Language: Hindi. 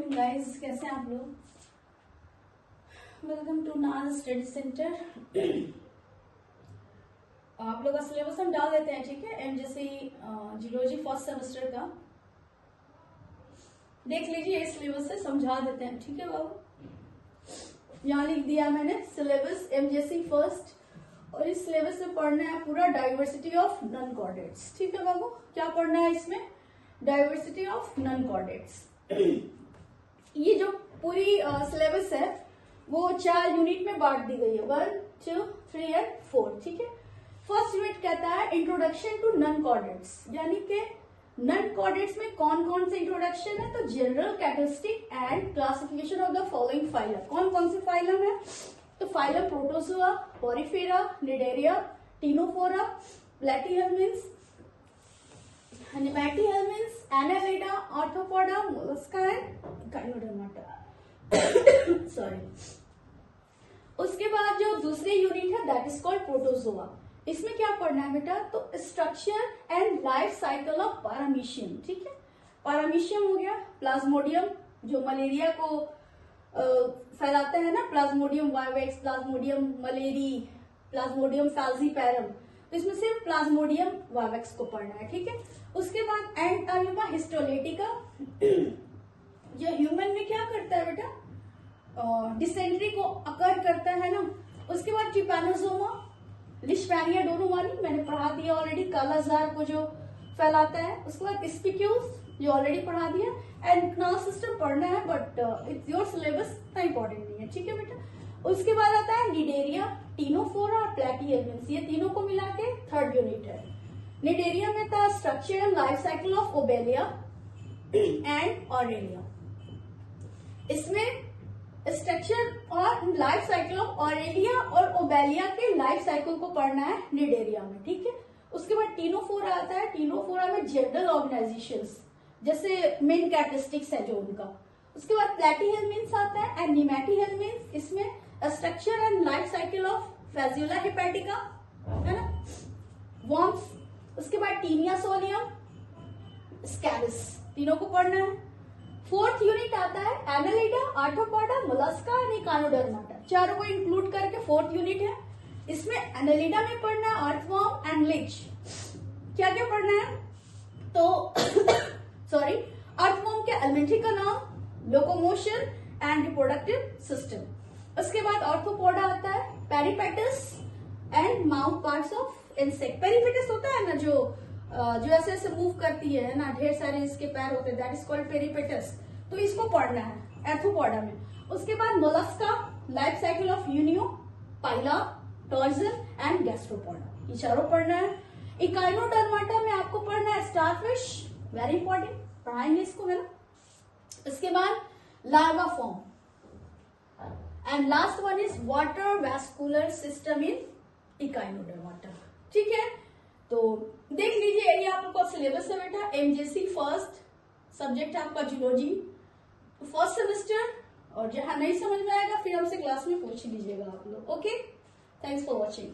मॉर्निंग गाइस, कैसे हैं आप लोग। वेलकम टू नाज स्टडी सेंटर। आप लोग का सिलेबस हम डाल देते हैं, ठीक है। एमजेसी जियोलॉजी फर्स्ट सेमेस्टर का देख लीजिए, इस सिलेबस से समझा देते हैं, ठीक है बाबू। यहाँ लिख दिया मैंने सिलेबस एमजेसी फर्स्ट, और इस सिलेबस में पढ़ना है पूरा डाइवर्सिटी ऑफ नॉन कोऑर्डिनेट्स, ठीक है बाबू। क्या पढ़ना है इसमें? Diversity of non coordinates. ये जो पूरी सिलेबस है वो 4 यूनिट में बांट दी गई है, 1, 2, 3 एंड 4, ठीक है। फर्स्ट यूनिट कहता है इंट्रोडक्शन टू नॉन कोऑर्डिनेट्स, यानी कि नॉन कोऑर्डिनेट्स में कौन कौन से इंट्रोडक्शन है। तो general characteristic and classification of the following phylum. कौन कौन से फाइलम है? तो phylum protozoa, porifera, cnidaria, ctenophora, platyhelminthes, nemathelminthes, annelida, arthropoda, mollusca and echinodermata. Sorry. उसके बाद जो दूसरी यूनिट है दैट इज कॉल्ड प्रोटोजोआ। इसमें क्या पढ़ना है बेटा? तो structure and life cycle of paramecium, ठीक है। पैरामीशियम हो गया, प्लाज्मोडियम जो मलेरिया को फैलाता है ना, Plasmodium vivax, Plasmodium malariae, Plasmodium falciparum. तो इसमें सिर्फ प्लाज्मोडियम वाइवेक्स को पढ़ना है, ठीक है। उसके बाद एंड अमीबा हिस्टोलेटिका जो ह्यूमन में क्या करता है बेटा? डिसेंट्री को अकर करता है ना। उसके बाद ट्रिपैनोसोमा, लिशमैनिया डोनोवानी मैंने पढ़ा दिया ऑलरेडी, कालाजार को जो फैलाता है। उसके बाद स्पिक्यूल्स जो ऑलरेडी पढ़ा दिया। एंड क्नाल सिस्टम पढ़ना है बट इट्स योर सिलेबस, इतना इंपॉर्टेंट नहीं है, ठीक है बेटा। उसके बाद आता है निडेरिया, टिनोफोरा और प्लैटीहेल्मिन्स, ये तीनों को मिला के 3rd यूनिट है। निडेरिया में था structure and life cycle of Obelia and Aurelia. इसमें स्ट्रक्चर और लाइफ साइकिल ऑफ ऑरेलिया और ओबेलिया के लाइफ साइकिल को पढ़ना है निडेरिया में, ठीक है। उसके बाद टिनोफोरा आता है। टिनोफोरा में जनरल ऑर्गेनाइजेशंस जैसे मेन कैरेक्टरिस्टिक्स है जो उनका। उसके बाद प्लैटीहेल्मिन्स आता है एंड नेमैटीहेल्मिन्स, इसमें structure and life cycle of fasciola hepatica, है ना, वर्म्स। उसके बाद टीनिया सोलियम, स्कैबिस, तीनों को पढ़ना है। 4th यूनिट आता है एनालिडा, आर्थ्रोपोडा, मोलस्का एंड गाइनोडर्माटा, चारों को इंक्लूड करके 4th यूनिट है। इसमें एनालिडा में पढ़ना है अर्थवर्म एंड लिच। क्या क्या पढ़ना है? तो सॉरी, अर्थवर्म के एलिमेंट्री का नाम, लोकोमोशन एंड रिप्रोडक्टिव सिस्टम। उसके बाद आर्थ्रोपोडा आता है, peripatus and mouth parts of insect. Peripatus होता है ना जो ऐसे ऐसे मूव करती है ना, ढेर सारे इसके पैर होते हैं, दैट इज कॉल्ड पेरिपेटस। तो इसको पढ़ना है आर्थ्रोपोडा में। उसके बाद Mollusca, life cycle of Unio, Pila, torsion and Gastropoda, ये चारों पढ़ना है। इकाइनोडर्माटा में आपको पढ़ना है स्टारफिश, वेरी इंपॉर्टेंट, पढ़ाएंगे इसको, है ना। इसके बाद larva form and last one is water vascular system in Echinodermata, ठीक है। तो देख लीजिए, ये आपका सिलेबस है बेटा। एमजेसी फर्स्ट सब्जेक्ट है आपका जियोलॉजी फर्स्ट सेमेस्टर, और जहां नहीं समझ में आएगा फिर हमसे क्लास में पूछ लीजिएगा आप लोग, ओके। Thanks for watching.